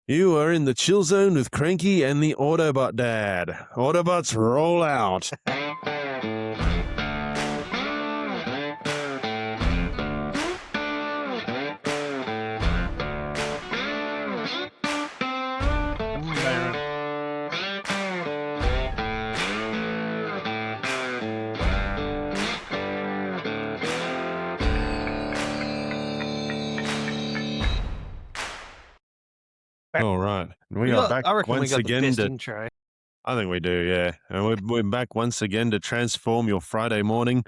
You are in the chill zone with Cranky and the Autobot Dad. Autobots roll out. All right. We are back I reckon we once got the again best to. intro. I think we do, yeah. And we're back once again to transform your Friday morning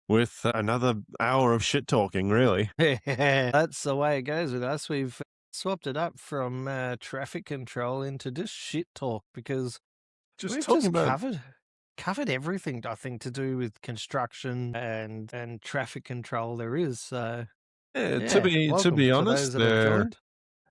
with another hour of shit talking, really. That's the way it goes with us. We've swapped it up from traffic control into just shit talk because Just we've talking just about. covered everything, I think, to do with construction and traffic control there is. So Yeah, yeah, to welcome be to those honest, that have there joined.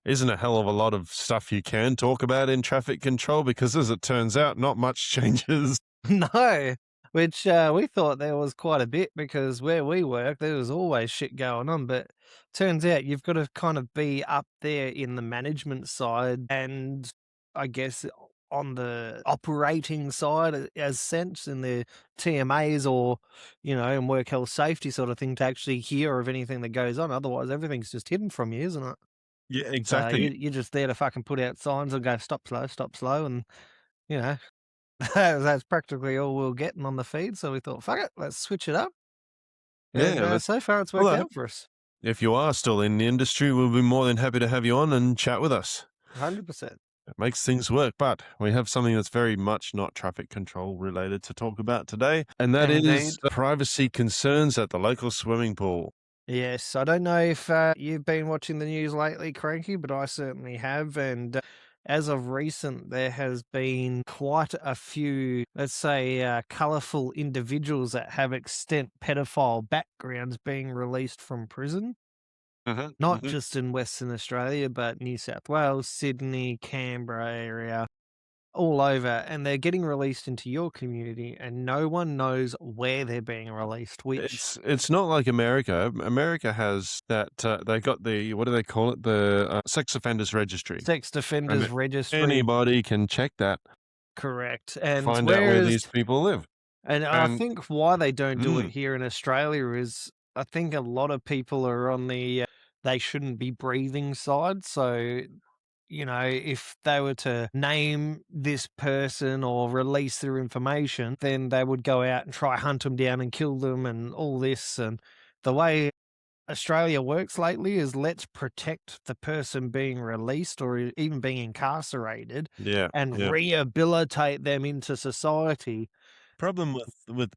isn't a hell of a lot of stuff you can talk about in traffic control because, as it turns out, not much changes. No, which we thought there was quite a bit because where we work, there was always shit going on. But turns out you've got to kind of be up there in the management side and I guess on the operating side, as sense in the TMAs or, in work health safety sort of thing to actually hear of anything that goes on. Otherwise, everything's just hidden from you, isn't it? Yeah, So exactly. you're just there to fucking put out signs and go, stop slow. And, you know, that's practically all we were getting on the feed, so we thought, "Fuck it, let's switch it up." And, Yeah. so far it's worked Although, out for us. if you are still in the industry, we'll be more than happy to have you on and chat with us. 100%. It makes things work, but we have something that's very much not traffic control related to talk about today, and that is Indeed. privacy concerns at the local swimming pool. Yes, I don't know if, you've been watching the news lately, Cranky, but I certainly have, and, as of recent, there has been quite a few, let's say, colourful individuals that have extent pedophile backgrounds being released from prison. Not just in Western Australia, but New South Wales, Sydney, Canberra area, all over, and they're getting released into your community, and no one knows where they're being released, which It's not like America. America has that they got the, what do they call it? The sex offenders registry. sex And offenders registry, anybody can check that, correct. And find out where whereas, these people live. and I And think why they don't do it mm, here in Australia is I think a lot of people are on the they shouldn't be breathing side. So, if they were to name this person or release their information, then they would go out and try hunt them down and kill them and all this. And the way Australia works lately is let's protect the person being released or even being incarcerated yeah, and yeah. rehabilitate them into society. Problem with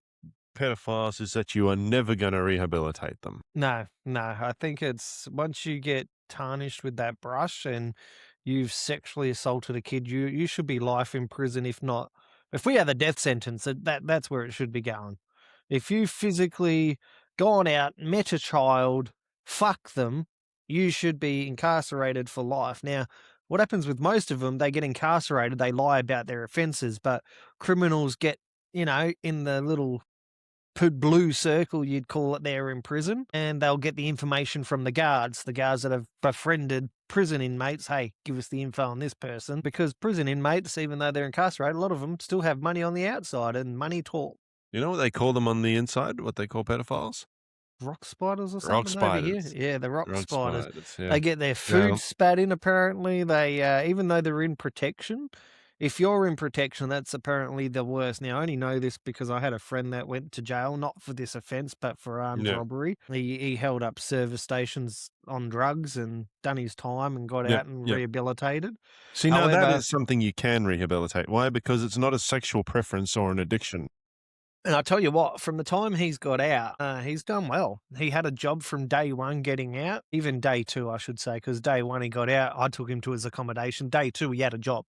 pedophiles is that you are never going to rehabilitate them. No, no. I think it's once you get tarnished with that brush and you've sexually assaulted a kid, you should be life in prison. If we had the death sentence, that's where it should be going. If you physically gone out, met a child, fuck them, you should be incarcerated for life. Now, what happens with most of them, they get incarcerated, they lie about their offences, but criminals get, in the little blue circle, you'd call it, there in prison, and they'll get the information from the guards that have befriended prison inmates. Hey, give us the info on this person. Because prison inmates, even though they're incarcerated, a lot of them still have money on the outside and money talk. You know what they call them on the inside? What they call pedophiles? Rock spiders or Rock something over here? spiders. Yeah, the rock Rock spiders. spiders, yeah. They get their Yeah. food spat in, apparently. They, even though they're in protection, if you're in protection, that's apparently the worst. Now, I only know this because I had a friend that went to jail, not for this offense, but for armed Yeah. robbery. He held up service stations on drugs and done his time and got Yep, out and yep. rehabilitated. See, now that However, is something you can rehabilitate. Why? Because it's not a sexual preference or an addiction. and I tell you what, from the time he's got out, he's done well. He had a job from day one getting out, even day two, I should say, because day one he got out, I took him to his accommodation. Day two, he had a job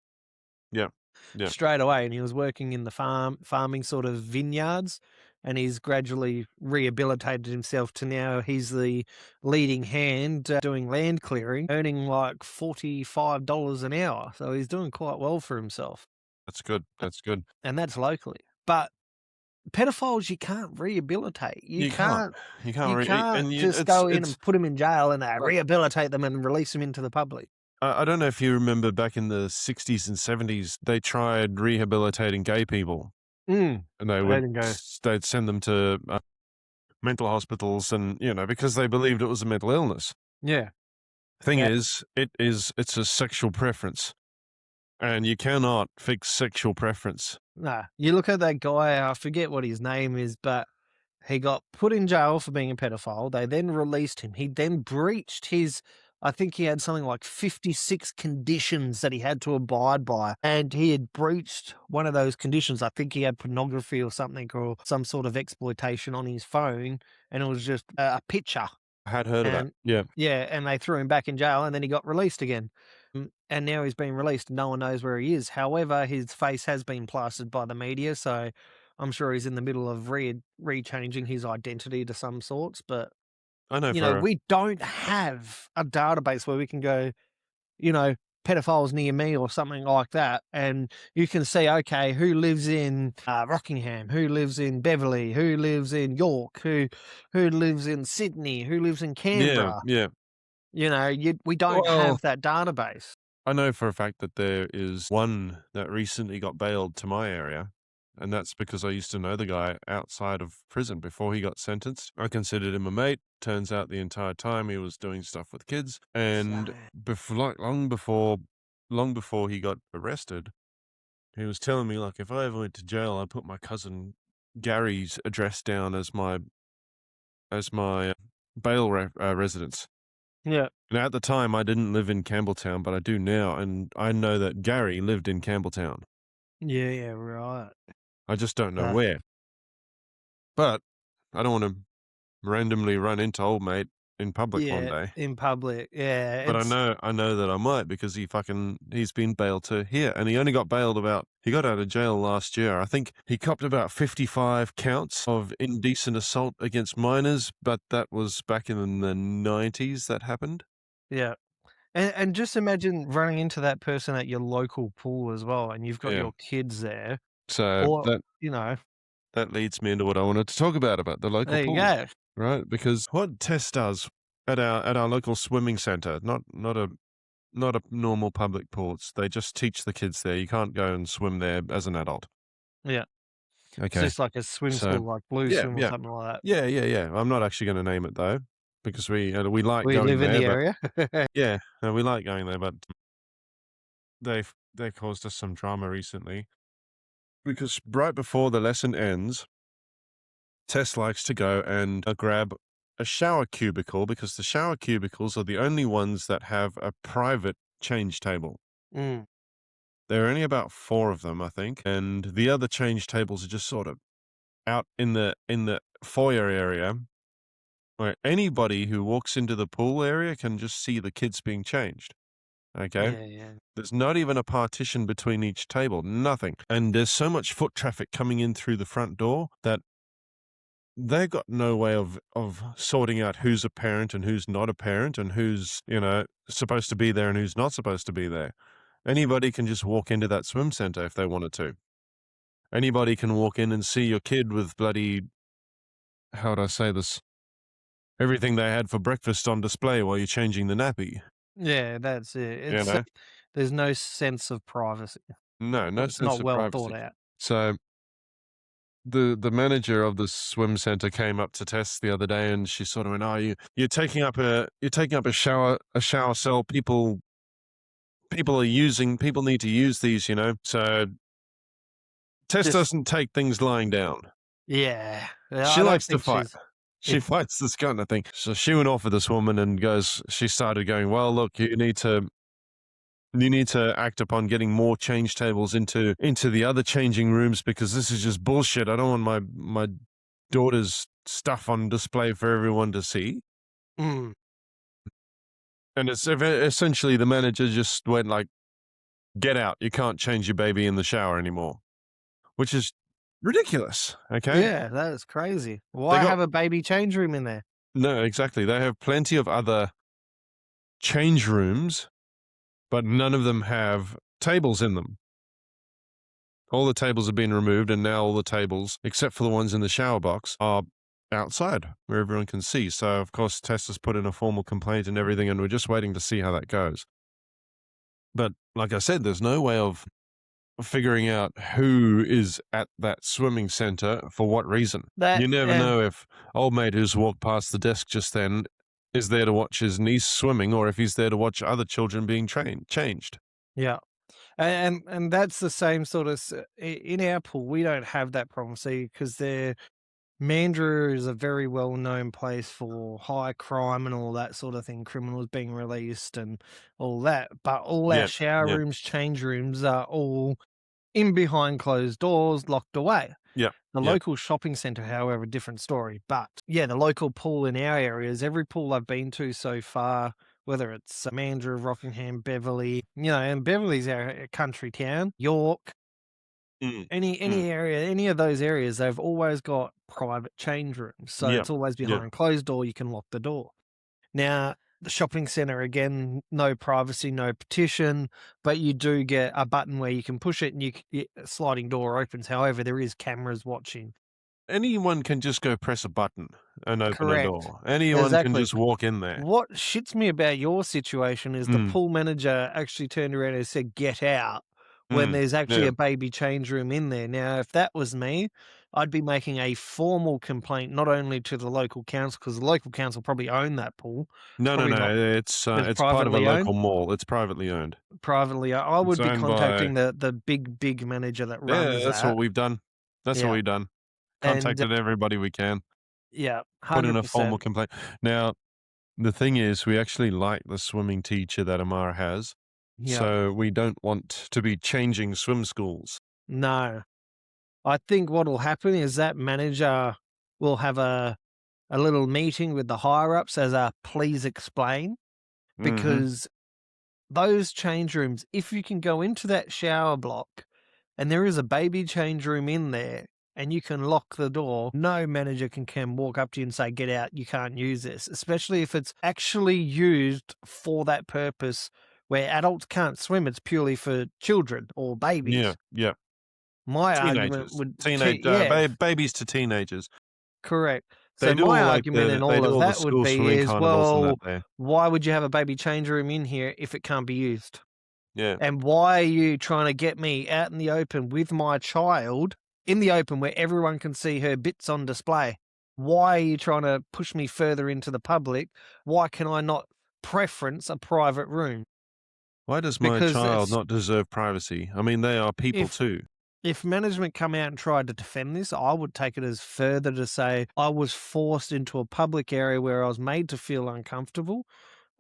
Yeah, yeah. straight away, and he was working in the farming sort of vineyards, and he's gradually rehabilitated himself to now he's the leading hand doing land clearing, earning like $45 an hour. So he's doing quite well for himself, That's good. That's good. and that's locally. But pedophiles, you can't rehabilitate. You can't. You can't. You can't And just go in it's and put them in jail and rehabilitate them and release them into the public. I don't know if you remember back in the 60s and 70s, they tried rehabilitating gay people, Mm. and they They would didn't go. they'd send them to mental hospitals, and because they believed it was a mental illness. Yeah. Thing Yeah. is, it's a sexual preference, and you cannot fix sexual preference. Nah. You look at that guy, I forget what his name is, but he got put in jail for being a pedophile. They then released him. He then breached his, I think he had something like 56 conditions that he had to abide by. And he had breached one of those conditions. I think he had pornography or something or some sort of exploitation on his phone. And it was just a picture. I had heard of that. And Yeah, yeah, and they threw him back in jail and then he got released again. And now he's been released. No one knows where he is. However, his face has been plastered by the media. So I'm sure he's in the middle of re-changing his identity to some sorts. But, I know for a we don't have a database where we can go, you know, pedophiles near me or something like that. And you can see, okay, who lives in Rockingham, who lives in Beverly, who lives in York, who lives in Sydney, who lives in yeah, Canberra. yeah. We don't Well, have that database. I know for a fact that there is one that recently got bailed to my area, and that's because I used to know the guy outside of prison before he got sentenced. I considered him a mate. Turns out the entire time he was doing stuff with kids, and So, like long before he got arrested, he was telling me like if I ever went to jail, I'd put my cousin Gary's address down as my bail residence. yeah. And at the time, I didn't live in Campbelltown, but I do now, and I know that Gary lived in Campbelltown. Yeah, yeah, right. I just don't know Uh, where. But I don't want to randomly run into old mate in public one yeah, day. in public. Yeah, But it's I know that I might because he's been bailed to here, and he only got bailed he got out of jail last year. I think he copped about 55 counts of indecent assault against minors, but that was back in the 90s that happened. yeah. And just imagine running into that person at your local pool as well, and you've got Yeah. your kids there, So or, that you know, That leads me into what I wanted to talk about the local there you pool, go. right? Because what Tess does at our local swimming center, not a normal public pool. They just teach the kids there. You can't go and swim there as an adult. Yeah. It's Okay, just like a swim so school, like Blue yeah, Swim or yeah, something like that. yeah. I'm not actually going to name it though, because we like We going live in there. the But area. yeah, no, we like going there. But they caused us some drama recently because right before the lesson ends, Tess likes to go and grab a shower cubicle because the shower cubicles are the only ones that have a private change table. Mm, There are only about 4 of them, I think, and the other change tables are just sort of out in the foyer area where anybody who walks into the pool area can just see the kids being changed. Okay? yeah, yeah. There's not even a partition between each table, nothing. And there's so much foot traffic coming in through the front door that they've got no way of sorting out who's a parent and who's not a parent and who's, supposed to be there and who's not supposed to be there. Anybody can just walk into that swim center if they wanted to. Anybody can walk in and see your kid with bloody, how would I say this? Everything they had for breakfast on display while you're changing the nappy, Yeah, that's it. you It's know? there's no sense of privacy, No, or no it's sense not of well thought privacy. out. So the manager of the swim center came up to Tess the other day, and she sort of went, "Oh, you're taking up a shower cell. People need to use these, you know." So Tess Just doesn't take things lying down. yeah. Yeah, She I don't likes to think fight. she's She fights this kind of thing. So she went off with this woman and she started going, "Well, look, you need to act upon getting more change tables into the other changing rooms because this is just bullshit. I don't want my daughter's stuff on display for everyone to see." Mm, And it's essentially the manager just went like, "Get out. You can't change your baby in the shower anymore," which is ridiculous. Okay. yeah, that is crazy. They Why got, have a baby change room in there? no, exactly. They have plenty of other change rooms, but none of them have tables in them. All the tables have been removed, and now all the tables, except for the ones in the shower box, are outside where everyone can see. So, of course, Tess has put in a formal complaint and everything, and we're just waiting to see how that goes. But like I said, there's no way of figuring out who is at that swimming center for what reason. That You never and know if old mate who's walked past the desk just then is there to watch his niece swimming or if he's there to watch other children being changed. yeah. And that's the same sort of in our pool. We don't have that problem, see, because Mandurah is a very well known place for high crime and all that sort of thing, criminals being released and all that. But all our Yeah, shower yeah, rooms, change rooms are all in behind closed doors, locked away. yeah, The yeah. local shopping centre, however, different story. But yeah, the local pool in our areas, every pool I've been to so far, whether it's Mandurah, Rockingham, Beverley, and Beverley's our country town, York, Mm, any mm, area, any of those areas, they've always got private change rooms. So yeah, it's always yeah. behind closed door, you can lock the door. Now, the shopping centre, again, no privacy, no petition, but you do get a button where you can push it and a sliding door opens. However, there is cameras watching. Anyone can just go press a button and open a Correct. door. Anyone can Exactly. just walk in there. What shits me about your situation is the Mm, pool manager actually turned around and said, "Get out," when mm, there's actually yeah. a baby change room in there. Now, if that was me, I'd be making a formal complaint not only to the local council, because the local council probably own that pool. It's No, no, probably not no. it's It's part of a privately owned. local mall. It's privately owned. I It's would be owned by. contacting the big manager that Yeah, runs that's what that. we've done. That's what Yeah, we've done. and, Contacted everybody we can, yeah, put in a formal 100%. complaint. Now, the thing is, we actually like the swimming teacher that Amara has, Yeah. so we don't want to be changing swim schools. No. I think what'll happen is that manager will have a little meeting with the higher ups as a please explain, Mhm. because those change rooms, if you can go into that shower block and there is a baby change room in there and you can lock the door, no manager can walk up to you and say, "Get out, you can't use this," especially if it's actually used for that purpose where adults can't swim, it's purely for children or Yeah, babies. yeah. My argument Teenagers. would yeah. Babies to teenagers. Correct. So They do my all like argument in they all do of all the that would school be swimming is, carnivals and that well, there. why would you have a baby change room in here if it can't be used? Yeah. And why are you trying to get me out in the open with my child in the open where everyone can see her bits on display? Why are you trying to push me further into the public? Why can I not preference a private room? Why does my Because child it's not deserve privacy? I mean, they are people if too. If management come out and tried to defend this, I would take it as further to say I was forced into a public area where I was made to feel uncomfortable.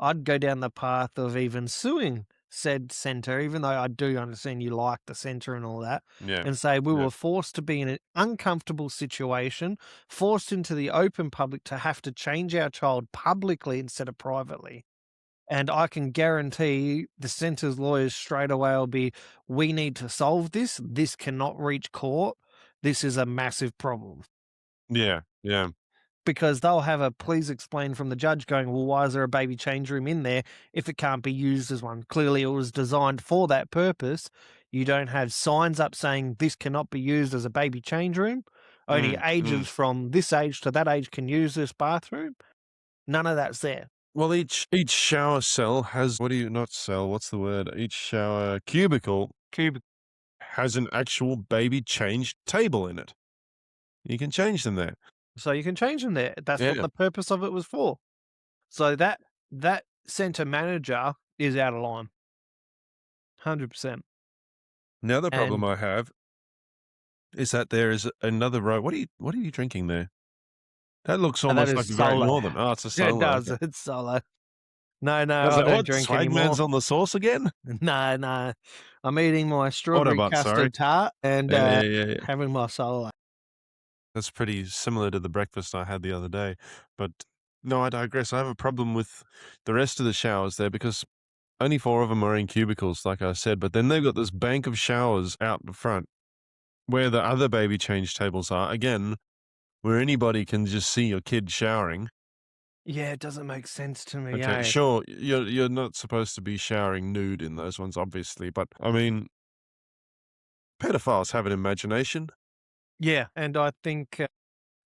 I'd go down the path of even suing said centre, even though I do understand you like the centre and all that, Yeah, and say we yeah. were forced to be in an uncomfortable situation, forced into the open public to have to change our child publicly instead of privately. And I can guarantee the centre's lawyers straight away will be, "We need to solve this. This cannot reach court. This is a massive problem." Yeah, yeah. Because they'll have a please explain from the judge going, "Well, why is there a baby change room in there if it can't be used as one? Clearly, it was designed for that purpose. You don't have signs up saying this cannot be used as a baby change room. Only Mm, mm. ages from this age to that age can use this bathroom." None of that's there. Well, each shower cell has what do you not cell? What's the word? Each shower cubicle Cubic has an actual baby change table in it. You can change them there. So you can change them there. That's what Yeah. the purpose of it was for. So that center manager is out of line, 100%. The other problem And I have is that there is another row. What are you drinking there? That looks that almost is like a Great solo. Northern. Oh, it's a It solo. does, Okay. it's solo. No, no, Was I that don't what? drink Swagman's anymore. on the sauce again? No, no. I'm eating my strawberry Autobot, sorry. custard tart and, Yeah, yeah, yeah, yeah. having my solo. That's pretty similar to the breakfast I had the other day. But no, I digress. I have a problem with the rest of the showers there because only four of them are in cubicles, like I said. But then they've got this bank of showers out the front where the other baby change tables are. Again, where anybody can just see your kid showering. Yeah, it doesn't make sense to me, Okay, eh? sure, you're not supposed to be showering nude in those ones, obviously. But I mean, pedophiles have an imagination. Yeah, and I think,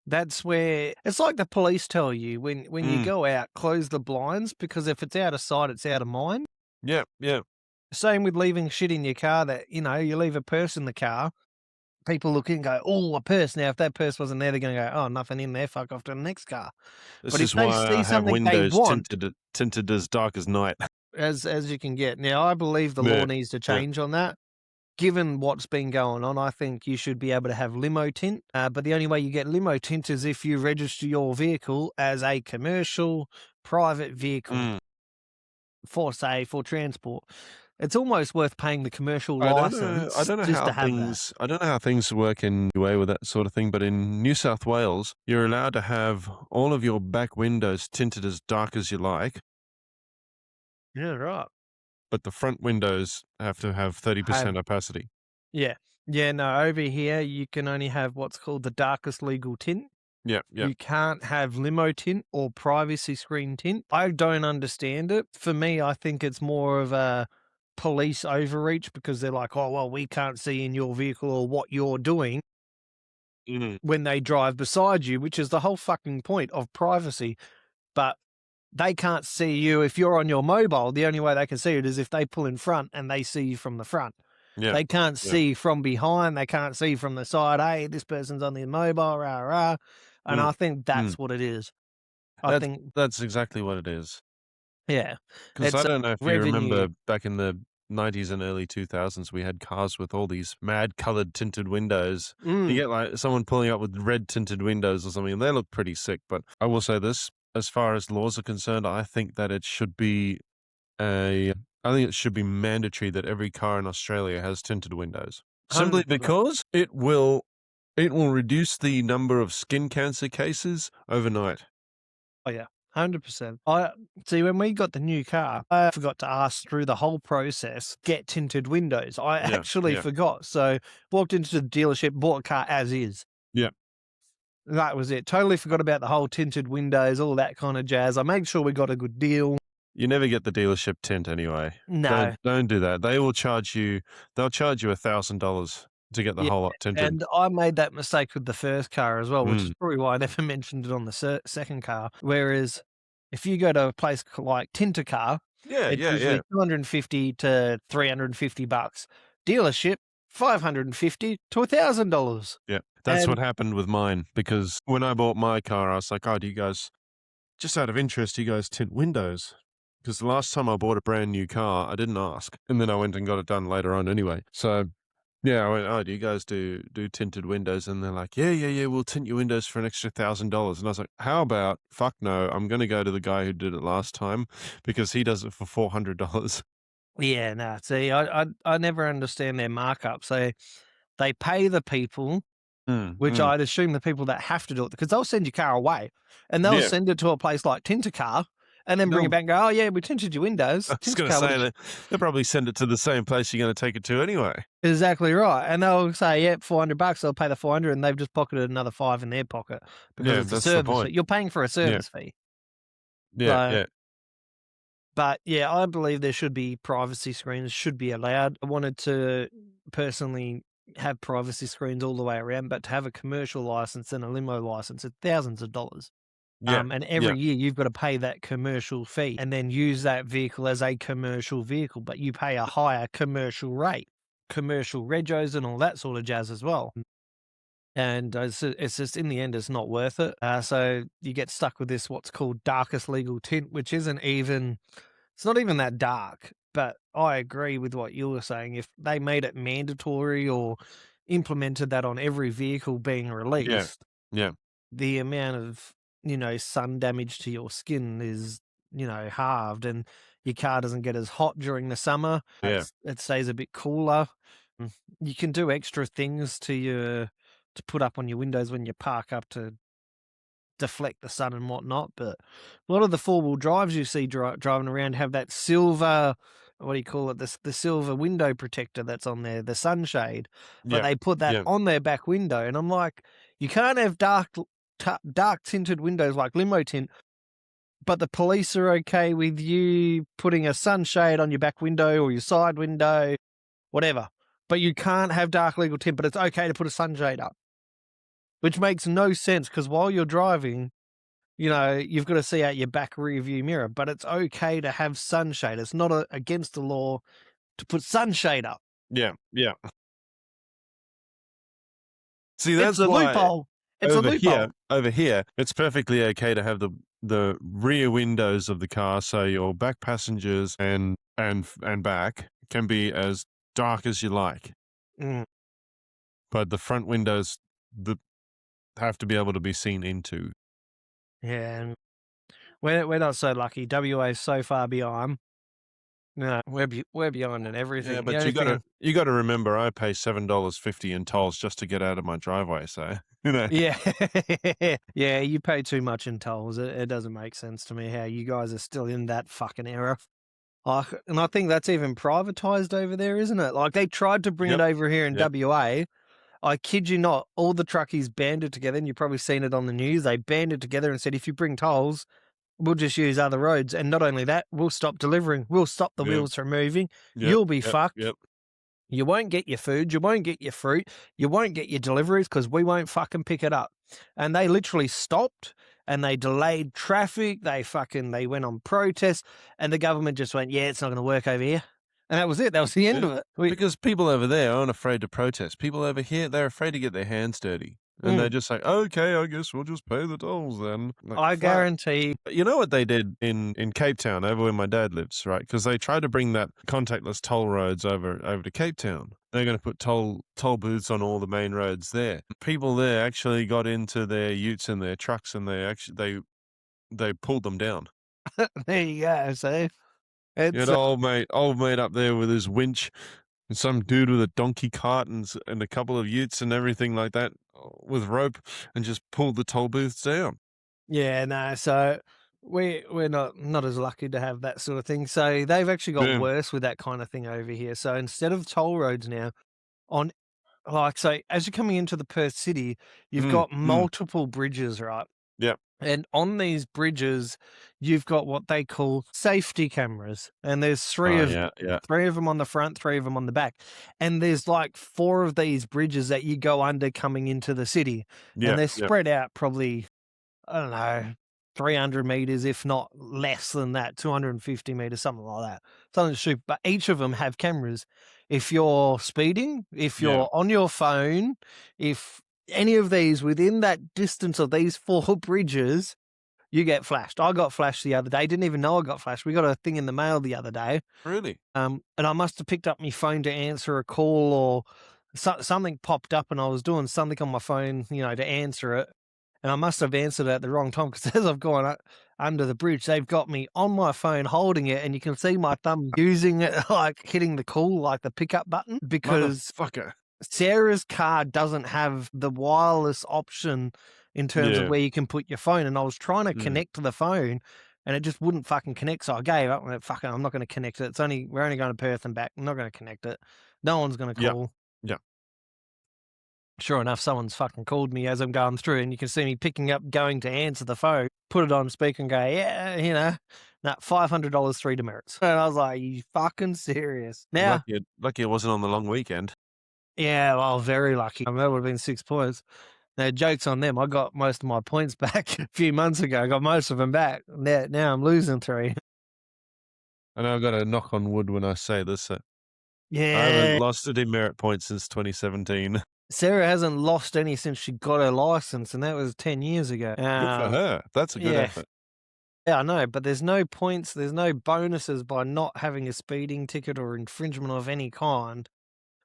that's where it's like the police tell you when you Mm, go out, close the blinds because if it's out of sight, it's out of mind. yeah, yeah. Same with leaving shit in your car that, you leave a purse in the car, people look in and go, "Oh, a purse." Now, if that purse wasn't there, they're gonna go, "Oh, nothing in there, fuck off to the next car." This But if is they why I see have something they windows want, tinted as dark as night. as you can get. Now, I believe the law Yeah, needs to yeah. change on that. Given what's been going on, I think you should be able to have limo tint, but the only way you get limo tint is if you register your vehicle as a commercial private vehicle Mm. for, say, for transport. It's almost worth paying the commercial I don't know. I license don't know just how to have that. things. I don't know how things work in UA with that sort of thing. But in New South Wales, you're allowed to have all of your back windows tinted as dark as you like, Yeah, right. but the front windows have to have Have 30% opacity. Yeah. Yeah, no, over here, you can only have what's called the darkest legal tint. Yeah, yeah. You can't have limo tint or privacy screen tint. I don't understand it. For me, I think it's more of a police overreach because they're like, "Oh, well, we can't see in your vehicle or what you're doing Mhm. when they drive beside you," which is the whole fucking point of privacy. But they can't see you if you're on your mobile. The only way they can see it is if they pull in front and they see you from the front. Yeah, They can't yeah. see from behind. They can't see from the side. Hey, this person's on their mobile, rah, rah. And Mm, I think mm. that's what it is. I That's think, that's exactly what it is. yeah, Because I it's don't know if you revenue. remember back in the 90s and early 2000s, we had cars with all these mad colored tinted windows. You Mm, get like someone pulling up with red tinted windows or something, and they look pretty sick. But I will say this, as far as laws are concerned, I think that it should be a, I think it should be mandatory that every car in Australia has tinted windows. Simply 100%. because it will reduce the number of skin cancer cases overnight. Oh, yeah, 100%. I see when we got the new car, I forgot to ask through the whole process, get tinted windows. I Yeah, actually yeah, forgot. So walked into the dealership, bought a car as is. yeah. That was it. Totally forgot about the whole tinted windows, all that kind of jazz. I made sure we got a good deal. You never get the dealership tint anyway. No. Don't do that. They will charge you. They'll charge you $1,000 to get the Yeah, whole lot tinted. and I made that mistake with the first car as well, which is Mm. probably why I never mentioned it on the second car. Whereas if you go to a place like Tintercar, Yeah, it's yeah, usually yeah, 250 to $350. Dealership, 550 to $1,000. yeah. That's what And happened with mine because when I bought my car, I was like, "Oh, do you guys just out of interest, do you guys tint windows?" Because the last time I bought a brand new car, I didn't ask, and then I went and got it done later on anyway. So yeah, I went, "Oh, do you guys do tinted windows?" And they're like, "Yeah, yeah, yeah, we'll tint your windows for an extra $1,000." And I was like, "How about fuck no? I'm going to go to the guy who did it last time because he does it for $400." yeah, no, see, I never understand their markups. They pay the people. Mm, Which mm. I'd assume the people that have to do it, because they'll send your car away, and they'll Yeah, send it to a place like Tintercar, and then bring it they'll. back and go, "Oh, yeah, we tinted your windows." I was going to Tintercar say would've that they'll probably send it to the same place you're going to take it to anyway. exactly right, and they'll say, "Yep, $400." They'll pay the 400, and they've just pocketed another 5 in their pocket because Yeah, it's a that's the service fee. point. You're paying for a Yeah, service fee. yeah, So yeah, but, yeah, I believe there should be privacy screens, should be allowed. I wanted to personally have privacy screens all the way around, but to have a commercial license and a limo license, it's thousands of dollars. yeah, And yeah, every year you've got to pay that commercial fee and then use that vehicle as a commercial vehicle, but you pay a higher commercial rate, commercial regos and all that sort of jazz as well. And it's just in the end, it's not worth it. So you get stuck with this what's called darkest legal tint, which isn't even, it's not even that dark. But I agree with what you were saying. If they made it mandatory or implemented that on every vehicle being yeah, released, yeah, the amount of, sun damage to your skin is, halved, and your car doesn't get as hot during the summer. yeah, It stays a bit cooler. You can do extra things to put up on your windows when you park up to deflect the sun and whatnot. But a lot of the four wheel drives you see driving around have that silver, what do you call it? The silver window protector that's on there, the sunshade. But yeah, they put that yeah, on their back window, and I'm like, you can't have dark tinted windows like limo tint. But the police are okay with you putting a sunshade on your back window or your side window, whatever. But you can't have dark legal tint, but it's okay to put a sunshade up, which makes no sense because while you're driving, you've got to see out your back rear view mirror, but it's okay to have sunshade. It's not against the law to put sunshade up. Yeah, yeah. See, It's that's a why loophole. It's a loophole. over here, it's perfectly okay to have the rear windows of the car, so your back passengers and back can be as dark as you like, Mm, but the front windows the have to be able to be seen into. yeah, and we're not so lucky. WA is so far behind. No, we're behind in Yeah, everything. The but only thing you gotta remember I pay $7.50 in tolls just to get out of my driveway, so, you know. yeah. Yeah, you pay too much in tolls. It doesn't make sense to me how you guys are still in that fucking era. Like, and I think that's even privatized over there, isn't it? Like, they tried to bring it Yep, over here in yep, WA. I kid you not, all the truckies banded together, and you've probably seen it on the news. They banded together and said, if you bring tolls, we'll just use other roads. And not only that, we'll stop delivering. We'll stop the yep, wheels from moving. yep, You'll be yep, fucked. yep. You won't get your food. You won't get your fruit. You won't get your deliveries because we won't fucking pick it up. And they literally stopped and they delayed traffic. They went on protest and the government just went, yeah, it's not going to work over here. And that was it. That was the end Yeah, of it. We, because people over there aren't afraid to protest. People over here, they're afraid to get their hands dirty, and they're mm, just like, "Okay, I guess we'll just pay the tolls then." Like, I fuck. guarantee. You know what they did in Cape Town, over where my dad lives, right? Because they tried to bring that contactless toll roads over to Cape Town. They're going to put toll booths on all the main roads there. People there actually got into their utes and their trucks, and they pulled them down. There you go. So You had it's old mate up there with his winch, and some dude with a donkey cart and a couple of utes and everything like that with rope, and just pulled the toll booths down. yeah, no. So we're not as lucky to have that sort of thing. So they've actually got Yeah. worse with that kind of thing over here. So instead of toll roads now, on like, so as you're coming into the Perth city, you've Mm, got mm. multiple bridges, right? Yeah. And on these bridges, you've got what they call safety cameras, and there's Oh, yeah, yeah. 3 of them on the front, 3 of them on the back, and there's, like, 4 of these bridges that you go under coming into the city, and Yeah, they're yeah. spread out probably, I don't know, 300 meters, if not less than that, 250 meters, something like that. Something stupid, but each of them have cameras. If you're speeding, if Yeah. you're on your phone, if any of these within that distance of these 4 bridges, you get flashed. I got flashed the other day. Didn't even know I got flashed. We got a thing in the mail the other day. Really? And I must have picked up my phone to answer a call or something popped up and I was doing something on my phone, to answer it. And I must have answered it at the wrong time because as I've gone under the bridge, they've got me on my phone holding it and you can see my thumb using it, like hitting the call, like the pickup button, because Motherfucker. Sarah's car doesn't have the wireless option in terms of Yeah. where you can put your phone, and I was trying to Mm. connect to the phone, and it just wouldn't fucking connect, so I gave up and went, "Fuck it, I'm not gonna connect it. We're only going to Perth and back. I'm not gonna connect it. No one's gonna Yeah, call." yeah. Sure enough, someone's fucking called me as I'm going through, and you can see me picking up, going to answer the phone, put it on speaker and go, "Yeah, nah, $500, 3 demerits." And I was like, "You fucking serious?" Now Lucky it wasn't on the long weekend. yeah, well, very lucky. That would've been 6 points. Now, joke's on them. I got most of my points back a few months ago. I got most of them back. Now I'm losing 3. I know I've got to knock on wood when I say this, I haven't Yeah. lost a demerit point since 2017. Sarah hasn't lost any since she got her license, and that was 10 years ago. Good for her. That's a good Yeah. effort. Yeah, I know, but there's no points, there's no bonuses by not having a speeding ticket or infringement of any kind.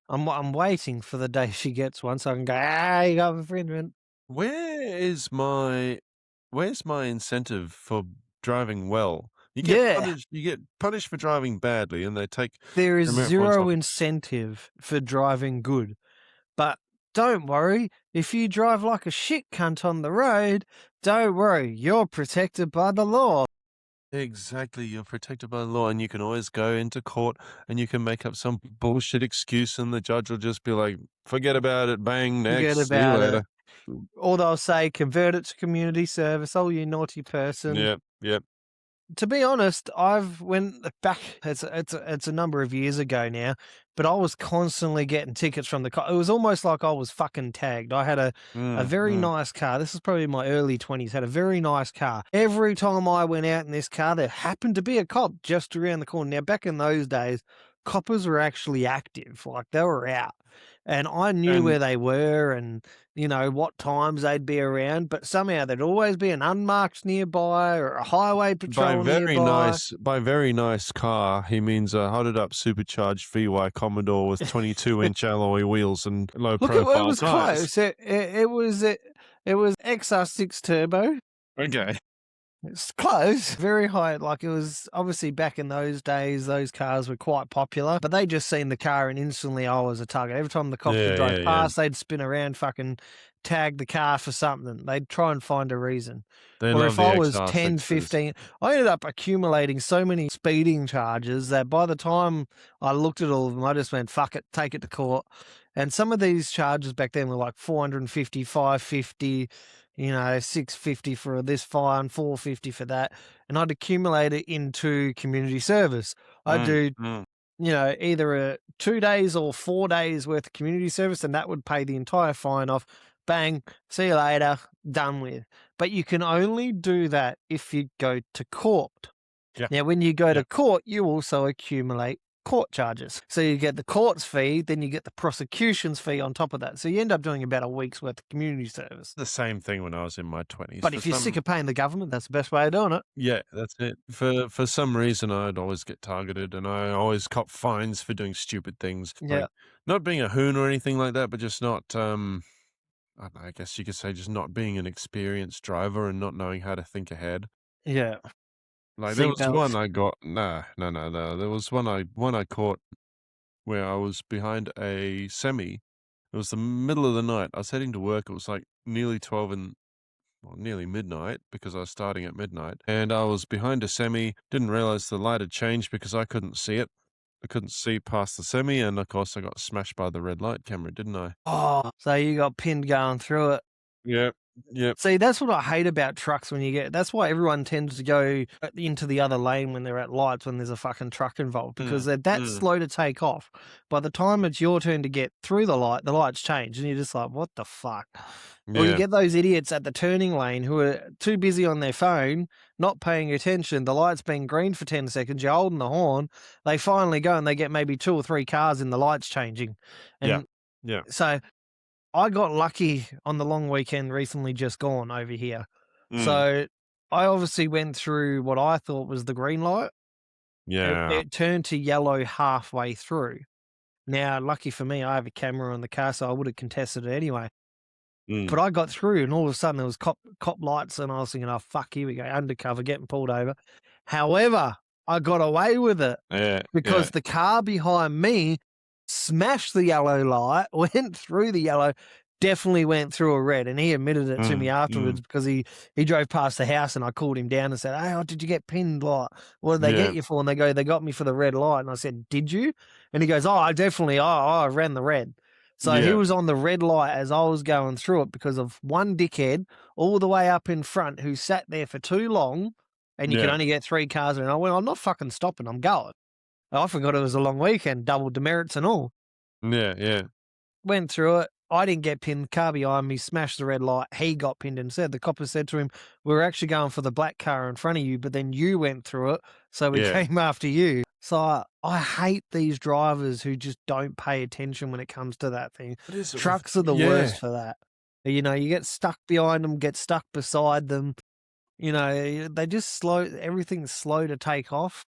I'm waiting for the day she gets one so I can go, you got infringement." Where is my where's my incentive for driving well? Yeah. You get punished for driving badly, and they take There is demerit points off. zero incentive for driving good. But don't worry, if you drive like a shit cunt on the road, don't worry, you're protected by the law. Exactly, you're protected by the law, and you can always go into court, and you can make up some bullshit excuse, and the judge will just be like, "Forget about it, bang, Forget next, see you about it. later." Or they'll say, convert it to community service. Oh, you naughty person. Yep, yep. To be honest, I've went back. It's a number of years ago now, but I was constantly getting tickets from the car. It was almost like I was fucking tagged. I had a Mm, very mm. nice car. This is probably my early 20s. Had a very nice car. Every time I went out in this car, there happened to be a cop just around the corner. Now, back in those days, coppers were actually active, like they were out. And I knew And where they were and, what times they'd be around, but somehow there'd always be an unmarked nearby or a highway patrol nearby. by very nice car, he means a hotted up supercharged VY Commodore with 22-inch alloy wheels and low Look, it profile was tires. close. It was XR6 turbo. Okay. It's close. Very high. Like, it was obviously back in those days, those cars were quite popular, but they just seen the car and instantly I was a target. Every time the cops would Yeah, drive yeah, yeah. past, they'd spin around, fucking tag the car for something. They'd try and find a reason. They Or love if the I was 10, XR6s. 15, I ended up accumulating so many speeding charges that by the time I looked at all of them, I just went, fuck it, take it to court. And some of these charges back then were like 450, 550, 650 for this fine, 450 for that. And I'd accumulate it into community service. I'd Mm, do, mm. either 2 days or 4 days worth of community service, and that would pay the entire fine off. Bang, see you later, done with. But you can only do that if you go to court. Yeah, Now, when you go yeah. to court, you also accumulate court charges. So you get the court's fee, then you get the prosecution's fee on top of that. So you end up doing about a week's worth of community service. The same thing when I was in my 20s. But if you're sick of paying the government, that's the best way of doing it. Yeah, that's it. For some reason, I'd always get targeted, and I always cop fines for doing stupid things, Yeah. like not being a hoon or anything like that, but just not. I don't know, I guess you could say just not being an experienced driver and not knowing how to think ahead. Yeah. Like there was one Seatbelts. I got. No. There was one I caught where I was behind a semi. It was the middle of the night. I was heading to work. It was like nearly 12 and well, nearly midnight because I was starting at midnight. And I was behind a semi, didn't realize the light had changed because I couldn't see it. I couldn't see past the semi, and of course I got smashed by the red light camera, didn't I? Oh, so you got pinned going through it. Yep, yep. See, that's what I hate about trucks when you that's why everyone tends to go into the other lane when they're at lights when there's a fucking truck involved because they're that slow to take off. By the time it's your turn to get through the lights change and you're just like, what the fuck? Or you Yeah, get those idiots at the turning lane who are too busy on their phone, not paying attention. The light's been green for 10 seconds. You're holding the horn. They finally go and they get maybe 2 or 3 cars in the lights changing. yeah, And yeah. so I got lucky on the long weekend recently just gone over here. Mm, So I obviously went through what I thought was the green light. yeah. It turned to yellow halfway through. Now, lucky for me, I have a camera on the car, so I would have contested it anyway. Mm, But I got through, and all of a sudden there was cop lights, and I was thinking, "Oh fuck, here we go, undercover, getting pulled over." However, I got away with it yeah, yeah. because the car behind me smashed the yellow light, went through the yellow, definitely went through a red, and he admitted it to me afterwards Mm, because he drove past the house, and I called him down and said, "Hey, oh, did you get pinned? Like, what did they yeah, get you for?" And they go, "They got me for the red light." And I said, "Did you?" And he goes, "Oh, I definitely, I ran the red." So he yeah, was on the red light as I was going through it because of one dickhead all the way up in front who sat there for too long, and you could yeah, only get 3 cars in. And I went, "I'm not fucking stopping, I'm going." I forgot it was a long weekend, double demerits and all. yeah, yeah, Went through it. I didn't get pinned. Car behind me smashed the red light. He got pinned instead. The copper said to him, "We were actually going for the black car in front of you, but then you went through it, so we yeah. came after you." So I hate these drivers who just don't pay attention when it comes to that thing. What is it with? Trucks are the Yeah, worst for that. You get stuck behind them, get stuck beside them. They just slow. Everything's slow to take off.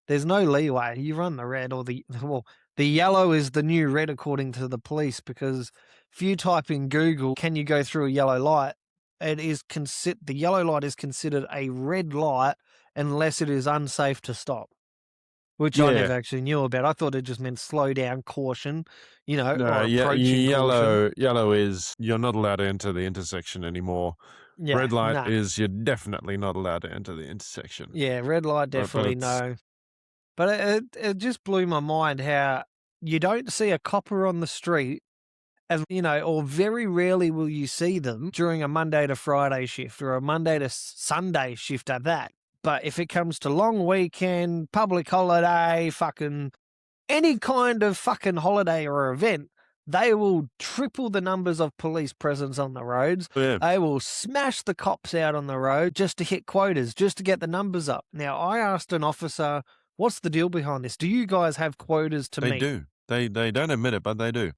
There's no leeway. You run the red or well, the yellow is the new red according to the police because if you type in Google, can you go through a yellow light? The yellow light is considered a red light unless it is unsafe to stop, which I yeah. never actually knew about. I thought it just meant slow down, caution, No, or yeah, approaching caution. yellow is you're not allowed to enter the intersection anymore. Yeah, Red light nah. is you're definitely not allowed to enter the intersection. Yeah, red light But definitely it's no. But it just blew my mind how you don't see a copper on the street or very rarely will you see them during a Monday to Friday shift or a Monday to Sunday shift at that. But if it comes to long weekend, public holiday, fucking any kind of fucking holiday or event, they will triple the numbers of police presence on the roads. yeah, They will smash the cops out on the road just to hit quotas, just to get the numbers up. Now, I asked an officer What's the deal behind this? Do you guys have quotas to They meet? do. They don't admit it, but they do.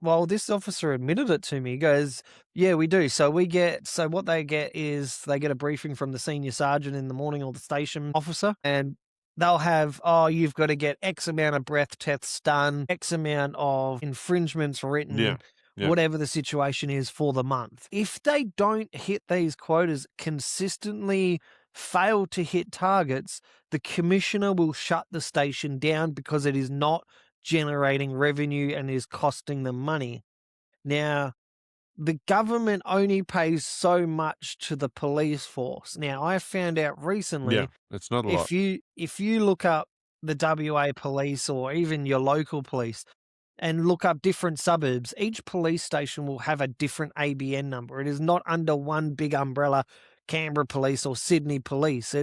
Well, this officer admitted it to me. He goes, "Yeah, we do. So what they get is they get a briefing from the senior sergeant in the morning or the station officer, and they'll have, oh, you've got to get X amount of breath tests done, X amount of infringements Yeah. written, Yeah. whatever the situation is for the month. If they don't hit these quotas consistently, fail to hit targets, the commissioner will shut the station down because it is not generating revenue and is costing them money. Now, the government only pays so much to the police force. Now, I found out Yeah. recently It's not a lot. if you look up the WA police or even your local police and look up different suburbs, each police station will have a different ABN number. It is not under one big umbrella, Canberra Police or Sydney Police.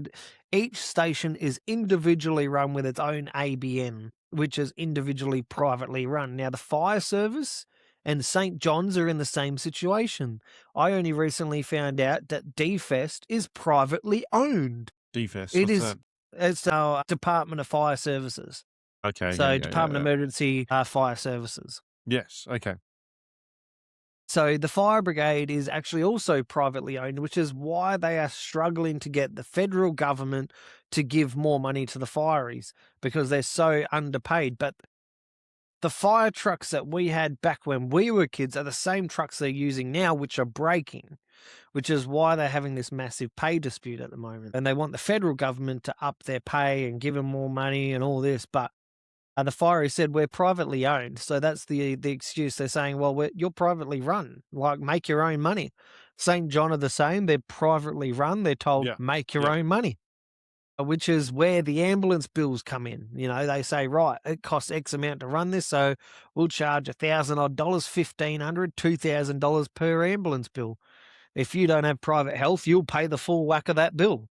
Each station is individually run with its own ABN, which is individually privately run. Now, the fire service and St. John's are in the same situation. I only recently found out that DFest is privately owned. Defest. It What's is that? it's our Department of Fire Services. Okay. Yeah. So Yeah. Yeah. Department of Yeah. Emergency Fire Services. Yes. Okay. So the fire brigade is actually also privately owned, which is why they are struggling to get the federal government to give more money to the fireys because they're so underpaid. But the fire trucks that we had back when we were kids are the same trucks they're using now, which are breaking, which is why they're having this massive pay dispute at the moment. And they want the federal government to up their pay and give them more money and all this. But the fiery said we're privately owned, so that's the excuse. They're saying, well, you're privately run, like make your own money. St. John are the same; they're privately run. They're told Yeah. make your Yeah. own money, which is where the ambulance bills come in. You know, they say, right, it costs X amount to run this, so we'll charge $1,000, $1,500, $2,000 per ambulance bill. If you don't have private health, you'll pay the full whack of that bill.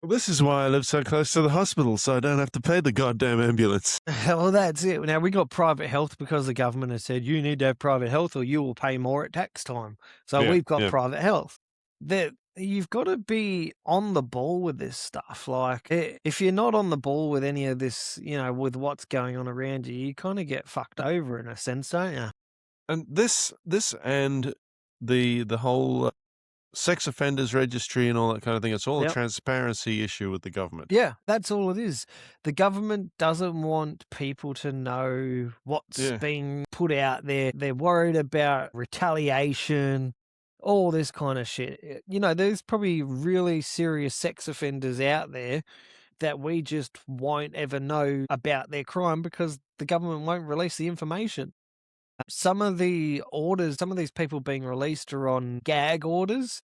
Well, this is why I live so close to the hospital, so I don't have to pay the goddamn ambulance. Well, that's it. Now, we got private health because the government has said you need to have private health or you will pay more at tax time. So Yeah. we've got Yeah. private health. You've got to be on the ball with this stuff. Like, if you're not on the ball with any of this, with what's going on around you, you kind of get fucked over in a sense, don't you? And this and the whole sex offenders registry and all that kind of thing. It's all a Yep. transparency issue with the government. Yeah, that's all it is. The government doesn't want people to know what's Yeah. being put out there. They're worried about retaliation, all this kind of shit. There's probably really serious sex offenders out there that we just won't ever know about their crime because the government won't release the information. Some of the orders, some of these people being released are on gag orders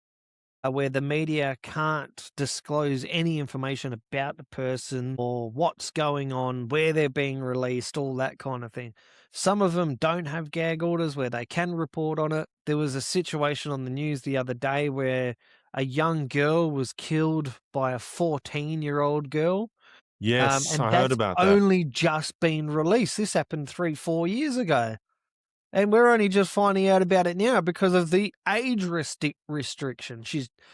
where the media can't disclose any information about the person or what's going on, where they're being released, all that kind of thing. Some of them don't have gag orders where they can report on it. There was a situation on the news the other day where a young girl was killed by a 14-year-old girl. Yes, And I heard that's about that. only just been released. This happened 3-4 years ago. And we're only just finding out about it now because of the age restriction.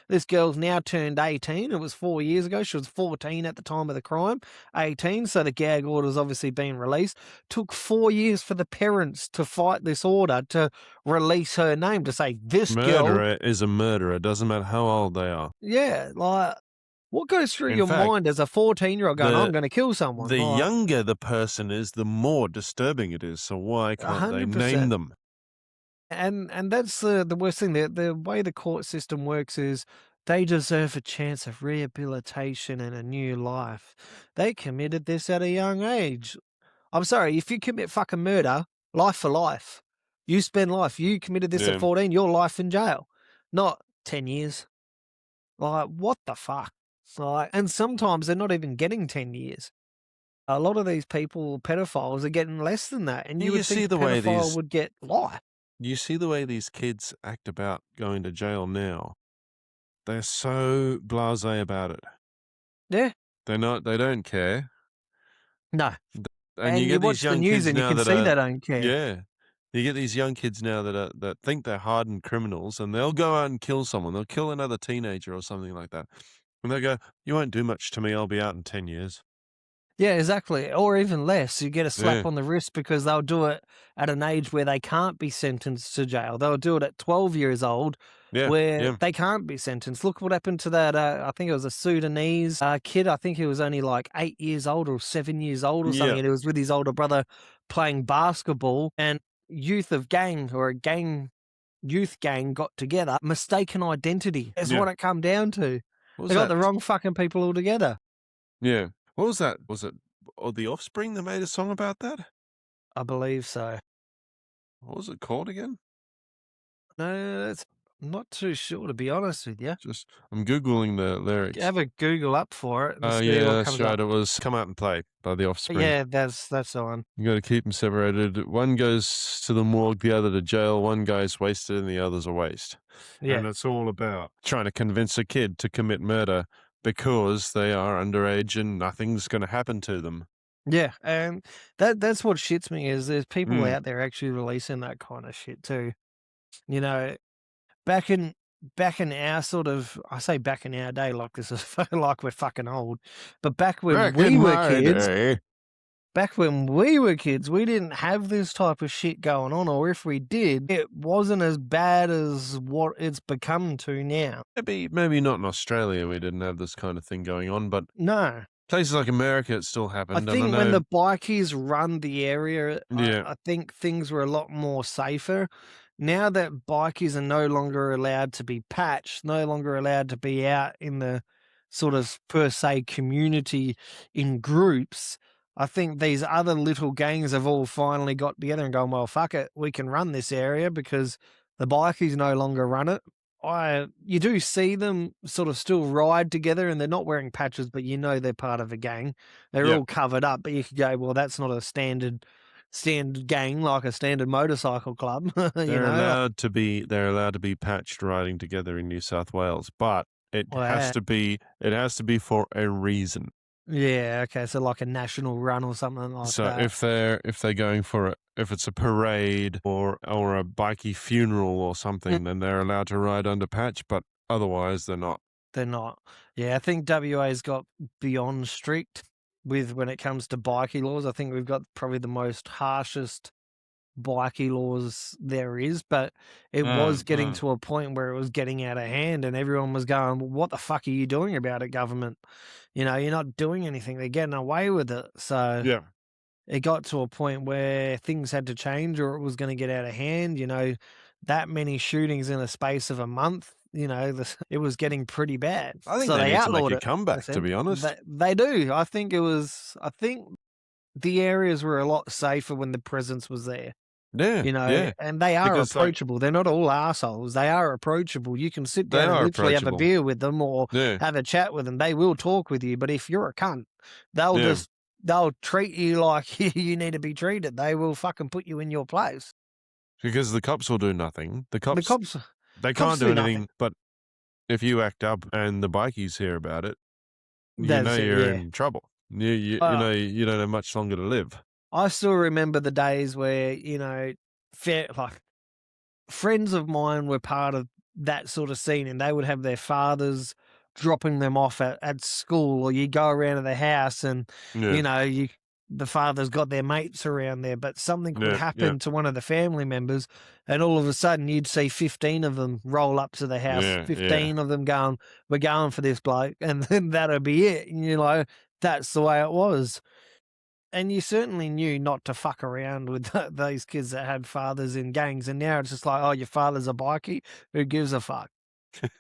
This girl's now turned 18. It was 4 years ago. She was 14 at the time of the crime, 18. So the gag order's obviously been released. Took 4 years for the parents to fight this order to release her name to say this girl. Murderer is a murderer. Doesn't matter how old they are. Yeah, like what goes through In your fact, mind as a 14-year-old going, I'm going to kill someone? The Like, younger the person is, the more disturbing it is. So why can't they 100%. name them? And that's the worst thing. The way the court system works is they deserve a chance of rehabilitation and a new life. They committed this at a young age. I'm sorry, if you commit fucking murder, life for life. You spend life. You committed this Yeah. at 14, your life in jail. Not 10 years. Like, what the fuck? Like, and sometimes they're not even getting 10 years. A lot of these people, pedophiles, are getting less than that. And you You would see think a the way pedophile these- would get life. You see the way these kids act about going to jail now. They're so blasé about it. Yeah. They don't care. No. And you You get these watch the young news kids and you now can that see are, they don't care. yeah. You get these young kids now that think they're hardened criminals, and they'll go out and kill someone. They'll kill another teenager or something like that. And they go, "You won't do much to me. I'll be out in 10 years." Yeah, exactly. Or even less. You get a slap Yeah, on the wrist because they'll do it at an age where they can't be sentenced to jail. They'll do it at 12 years old yeah, where yeah, they can't be sentenced. Look what happened to that. I think it was a Sudanese kid. I think he was only like 8 years old or 7 years old or yeah, something. And he was with his older brother playing basketball, and youth of gang or a gang youth gang got together. Mistaken identity is yeah. what it come down to. What was They got that? the wrong fucking people altogether. Yeah. What was that? Was it The Offspring that made a song about that? I believe so. What was it called again? No, that's I'm not too sure, to be honest with you. Just I'm googling the lyrics. Have a Google up for it and see Yeah, what that's comes right. up. It was "Come Out and Play" by The Offspring. Yeah, that's the one. You got to keep them separated. One goes to the morgue, the other to jail. One guy's wasted, and the other's a waste. Yeah, And it's all about trying to convince a kid to commit murder because they are underage and nothing's going to happen to them. yeah, and that's what shits me is there's people Mm. out there actually releasing that kind of shit too. You know, back in back in our sort of I say back in our day like this is like we're fucking old, but Back in my day. back when we were kids, we didn't have this type of shit going on, or if we did, it wasn't as bad as what it's become to now. Maybe not in Australia. We didn't have this kind of thing going on, but No. places like America, it still I happened. And I think when know, the bikies run the area, yeah, I think things were a lot more safer. Now that bikies are no longer allowed to be patched, no longer allowed to be out in the sort of per se community in groups, I think these other little gangs have all finally got together and gone, well, fuck it, we can run this area because the bikies no longer run it. You do see them sort of still ride together and they're not wearing patches, but you know they're part of a gang. They're yeah, all covered up, but you could go, well, that's not a standard gang like a standard motorcycle club, you know? they're allowed to be patched riding together in New South Wales, but Well, it has to be for a reason. yeah, okay, so like a national run or something like So that. if they're going for if it's a parade or a bikey funeral or Mm, something, then they're allowed to ride under patch, but otherwise they're not. they're not. Yeah, I think WA's got beyond strict with when it comes to bikie laws. I think we've got probably the most harshest bikie laws there is, but it was Mm, getting mm. to a point where it was getting out of hand and everyone was going, "Well, what the fuck are you doing about it, government? You know, you're not doing anything. They're getting away with it." So Yeah. it got to a point where things had to change or it was going to get out of hand. You know, that many shootings in a space of a month, you know, it was getting pretty bad. I think So they they need to make outlawed a it. They comeback, to said be honest. they do. I think the areas were a lot safer when the presence was there. Yeah, You know, yeah. and they are Because, like, approachable. They're not all assholes. They are approachable. You can sit they down and are literally have a approachable. beer with them or Yeah, have a chat with them. They will talk with you, but if you're a cunt, they'll yeah. just they'll treat you like you need to be treated. They will fucking put you in your place. Because the cops will do nothing. The cops They cops can't do do nothing. anything, but if you act up and the bikies hear about it, you know That's it, you're yeah. in trouble. You Uh, know you don't have much longer to live. I still remember the days where, fair like friends of mine were part of that sort of scene and they would have their fathers dropping them off at school or you go around to the house and Yeah, you know you the father's got their mates around there but something would yeah, yeah, happen to one of the family members and all of a sudden you'd see 15 of them roll up to the house, yeah, yeah. 15 of them going, we're going for this bloke, and then that'd be it, and that's the way it was. And you certainly knew not to fuck around with those kids that had fathers in gangs. And now it's just like, oh, your father's a bikie. Who gives a fuck?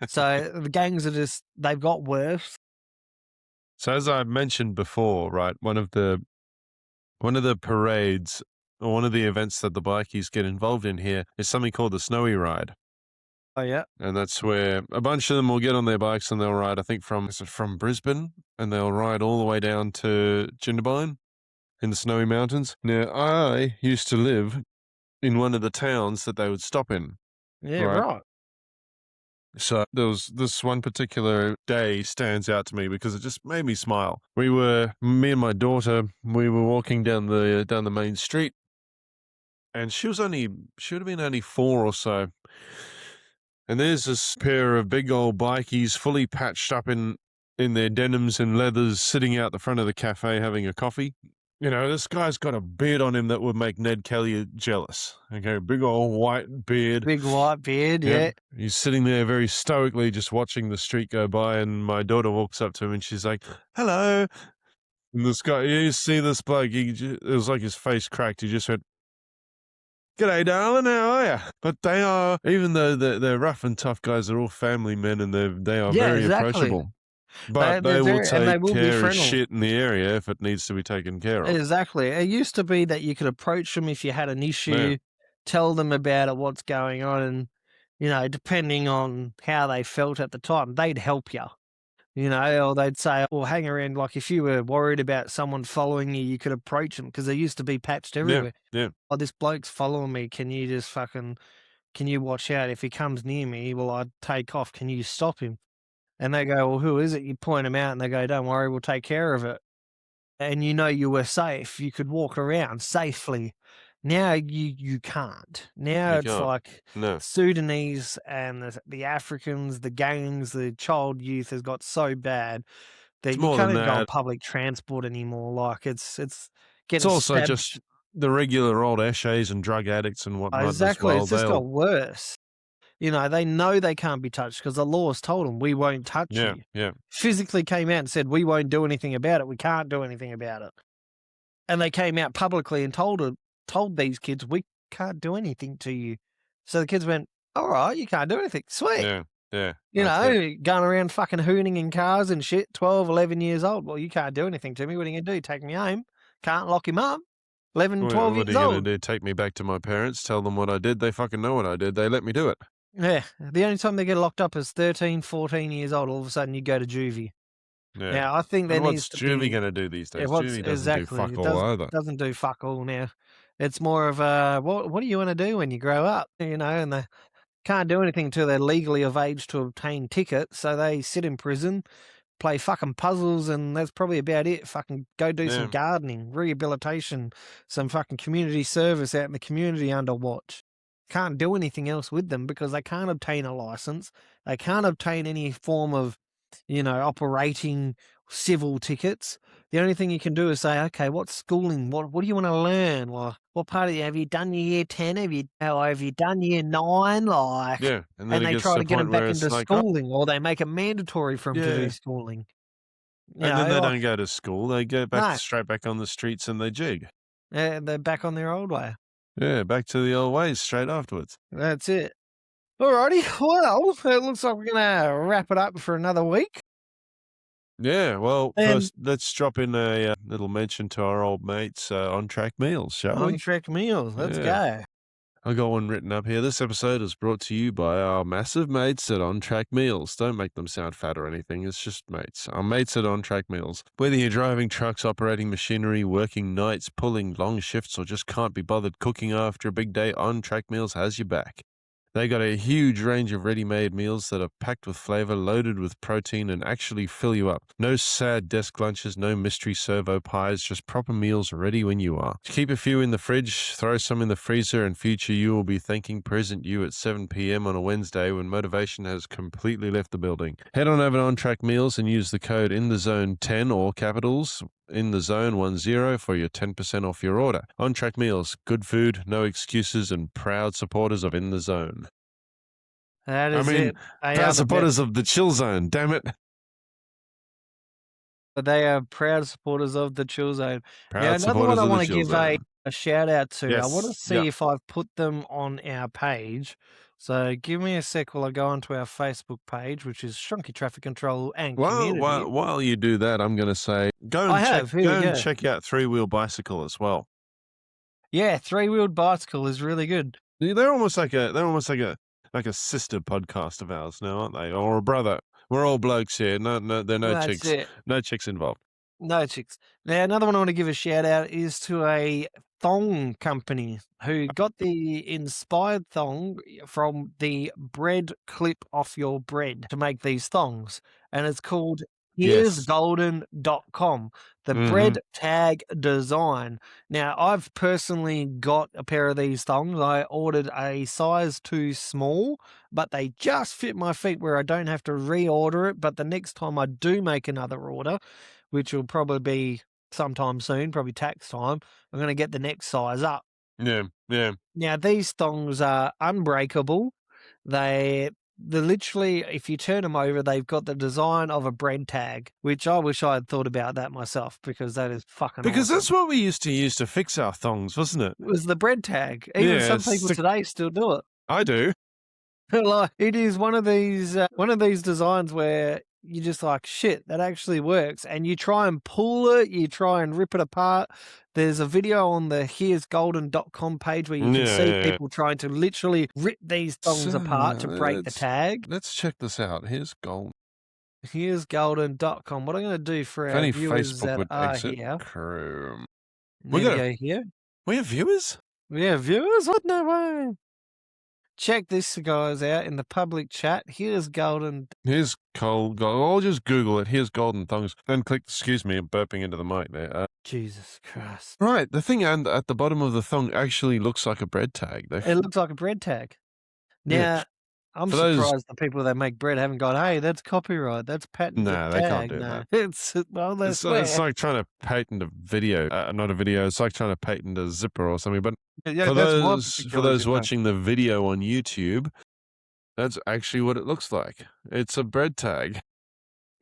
So the gangs are they've got worse. So as I mentioned before, right, one of the parades or one of the events that the bikies get involved in here is something called the Snowy Ride. Oh, yeah. And that's where a bunch of them will get on their bikes and they'll ride, I think is it from Brisbane? And they'll ride all the way down to Jindabyne in the Snowy Mountains. Now, I used to live in one of the towns that they would stop in, Yeah, right? right. So there was this one particular day stands out to me because it just made me smile. Me and my daughter, we were walking down the main street, and she would have been only 4 or so. And there's this pair of big old bikies, fully patched up in in their denims and leathers, sitting out the front of the cafe having a coffee. You know, this guy's got a beard on him that would make Ned Kelly jealous. Okay, big old white beard. Big white beard, Yep. yeah. He's sitting there very stoically just watching the street go by, and my daughter walks up to him and she's like, "Hello." And this guy, you see this bloke, it was like his face cracked. He just went, "G'day, darling, how are you?" But they are, even though they're rough and tough guys, they're all family men and they are Yeah, very exactly. approachable. But They're they will very and they take will be care of friendly. shit in the area if it needs to be taken care of. Exactly. It used to be that you could approach them if you had an Yeah, issue, tell them about it, what's going on, and, depending on how they felt at the time, they'd help you. Or they'd say, or hang around. Like if you were worried about someone following you, you could approach them because they used to be patched yeah, everywhere. yeah, Oh, this bloke's following me. Can you watch out? If he comes near me, well, I'd take off. Can you stop him? And they go, well, who is it? You point them out and they go, don't worry, we'll take care of it. And you were safe. You could walk around safely. Now you can't. Now you it's can't. like No, Sudanese and the Africans, the gangs, the child youth has got so bad it's that you more can't than even go on that. public transport anymore. Like it's It's getting also just stabbed. the regular old eshays and drug addicts and whatnot as Exactly. well. It's just They'll, got worse. They know they can't be touched because the law's told them, "We won't touch yeah, you." yeah, Physically came out and said, "We won't do anything about it. We can't do anything about it." And they came out publicly and told these kids, "We can't do anything to you." So the kids went, "Alright, you can't do anything. Sweet." yeah, yeah. That's it. Going around fucking hooning in cars and shit, 12, 11 years old. "Well, you can't do anything to me. What are you gonna do? Take me home? Can't lock him up. 11, 12 What are years you gonna old." do? Take me back to my parents? Tell them what I did? They fucking know what I did. They let me do it. Yeah. The only time they get locked up is 13, 14 years old. All of a sudden, you go to juvie. Yeah. Now, I think there And needs what's to juvie be. gonna do these Yeah, days? what's Juvie doesn't do exactly. fuck It all either. doesn't do fuck all now. It's more of a, what do you wanna do when you grow up? And they can't do anything till they're legally of age to obtain tickets, so they sit in prison, play fucking puzzles, and that's probably about it. Fucking go do some Yeah, gardening, rehabilitation, some fucking community service out in the community under watch. Can't do anything else with them because they can't obtain a license. They can't obtain any form of, operating civil tickets. The only thing you can do is say, okay, what schooling? What do you want to learn? Like, what part of have you done your year 10? Have you done year 9? Like, yeah. And then and it they gets try to to the get them point back where it's into like, "Oh, schooling, or they make it mandatory for them to do yeah." schooling. And then they Like, don't go to school. They go back no, straight back on the streets and they jig. they're back on their old way. Yeah, back to the old ways straight afterwards. That's it. Alrighty, well, it looks like we're gonna wrap it up for another week. Yeah, well, And first let's drop in a little mention to our old mates on Track Meals, shall on we? track meals, let's Yeah. go. I got one written up here. This episode is brought to you by our massive mates at On Track Meals. Don't make them sound fat or anything. It's just mates. Our mates at On Track Meals. Whether you're driving trucks, operating machinery, working nights, pulling long shifts, or just can't be bothered cooking after a big day, On Track Meals has your back. They got a huge range of ready-made meals that are packed with flavor, loaded with protein, and actually fill you up. No sad desk lunches, no mystery servo pies, just proper meals ready when you are. Keep a few in the fridge, throw some in the freezer, and future you will be thanking present you at 7 p.m. on a Wednesday when motivation has completely left the building. Head on over to On Track Meals and use the code INTHEZONE10, all capitals, in the zone 10 for your 10% off your order. On Track Meals, good food, no excuses, and proud supporters of In the Zone. That I is mean, it. They are proud the best. supporters of the Chill Zone, damn it. They are proud supporters of the Chill Zone. Now, Proud another one supporters I of the want to Chill give Zone. a shout out to. I want to Yes. see Yeah. if I've put them on our page. So give me a sec while I go onto our Facebook page, which is Shrunky Traffic Control and Well, Community. while you do that, I'm going to say I have. Here we go. check out Three Wheel Bicycle as well. Yeah, three-wheeled bicycle is really good. They're almost like a sister podcast of ours now, aren't they? Or a brother. We're all blokes here. No, they're no That's chicks. it. No chicks involved. No chicks. Now, another one I want to give a shout out is to a thong company who got the inspired thong from the bread clip off your bread to make these thongs. And it's called Yes. here'sgolden.com, the Mhm. bread tag design. Now, I've personally got a pair of these thongs. I ordered a size too small, but they just fit my feet where I don't have to reorder it. But the next time I do make another order, which will probably be sometime soon, probably tax time, I'm going to get the next size up. Yeah, yeah. Now, these thongs are unbreakable. They're literally, if you turn them over, they've got the design of a bread tag, which I wish I had thought about that myself because that is fucking Because awesome. that's what we used to use to fix our thongs, wasn't it? It was the bread tag. Even Yeah, some people today still do it. I do. Like, it is one of these designs where you're just like, "Shit, that actually works," and you try and pull it, you try and rip it apart. There's a video on the here'sgolden.com page where you Yeah, can see yeah, yeah. people trying to literally rip these thongs So, apart to break the tag. let's check this out. Here's gold. Here'sgolden.com. What I'm gonna do for If our only viewers Facebook that would are exit here, Chrome. We need to got go here. we have viewers? We have viewers? What? No way. Check this, guys, out in the public chat. Here's Golden. Here's I'll just Google it. Here's golden thongs. Then click, excuse me, I'm burping into the mic there. Jesus Christ. Right, the thing and at the bottom of the thong actually looks like a bread tag. It looks like a bread tag. Yeah. Now, I'm For those, surprised the people that make bread haven't gone, "Hey, that's copyright. That's patented nah, they can't tag." do No, that. it's well, they It's swear. like trying to patent a video, not a video. It's like trying to patent a zipper or something. But Yeah, that's my for particular those zipper. watching the video on YouTube, that's actually what it looks like. It's a bread tag.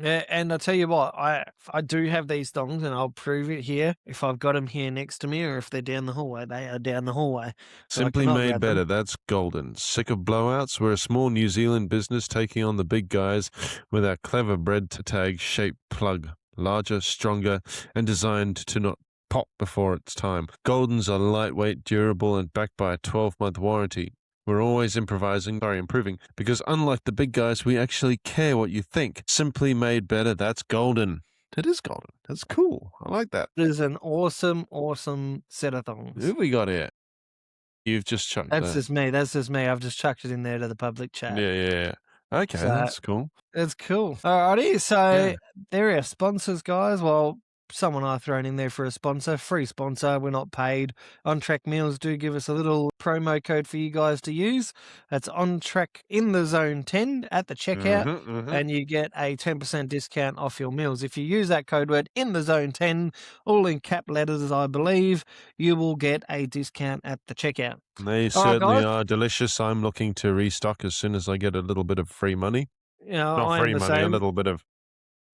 Yeah, and I tell you what, I do have these thongs, and I'll prove it here. If I've got them here next to me, or if they're down the hallway, they are down the hallway, so I Simply cannot made grab them. better. That's golden. Sick of blowouts? We're a small New Zealand business taking on the big guys with our clever bread tag shaped plug. Larger, stronger, and designed to not pop before its time. Goldens are lightweight, durable, and backed by a 12-month warranty. We're always improving, because unlike the big guys, we actually care what you think. Simply made better. That's golden. It is golden. That's cool. I like that. It is an awesome, awesome set of Who thongs. have we got here? You've just chucked That's that. just me. That's just me. I've just chucked it in there to the public chat. Yeah, yeah, yeah. Okay, So that's cool. it's cool. Alrighty, so Yeah. there are sponsors, guys. Well, someone I've thrown in there for a sponsor, free sponsor. We're not paid. On Track Meals do give us a little promo code for you guys to use. That's On Track in the Zone 10 at the checkout, and you get a 10% discount off your meals. If you use that code word in the Zone 10, all in cap letters, I believe, you will get a discount at the checkout. They All right, certainly guys. are delicious. I'm looking to restock as soon as I get a little bit of free money. You know, Not I am free the money, a same. little bit of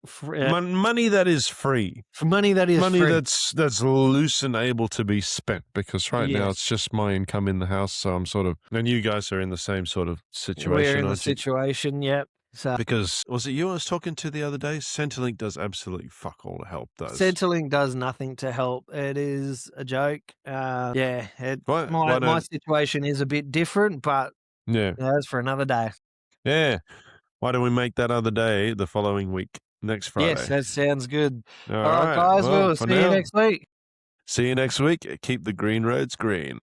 For, money that is free. for money that is Money free. that's loose and able to be spent, because right now Yes. it's just my income in the house, so I'm sort of, and you guys are in the same sort of We're situation, in the aren't you? situation, yep. So Because was it you I was talking to the other day? Centrelink does absolutely fuck all to help those. Centrelink does nothing to help. It is a joke. Yeah, Why my don't situation is a bit different, but yeah. that's for another day. Yeah. Why don't we make that other day the following week, next Yes, Friday? that sounds good. All All right, right. guys, Well, we'll for see you now, next week. see you next week. Keep the green roads green.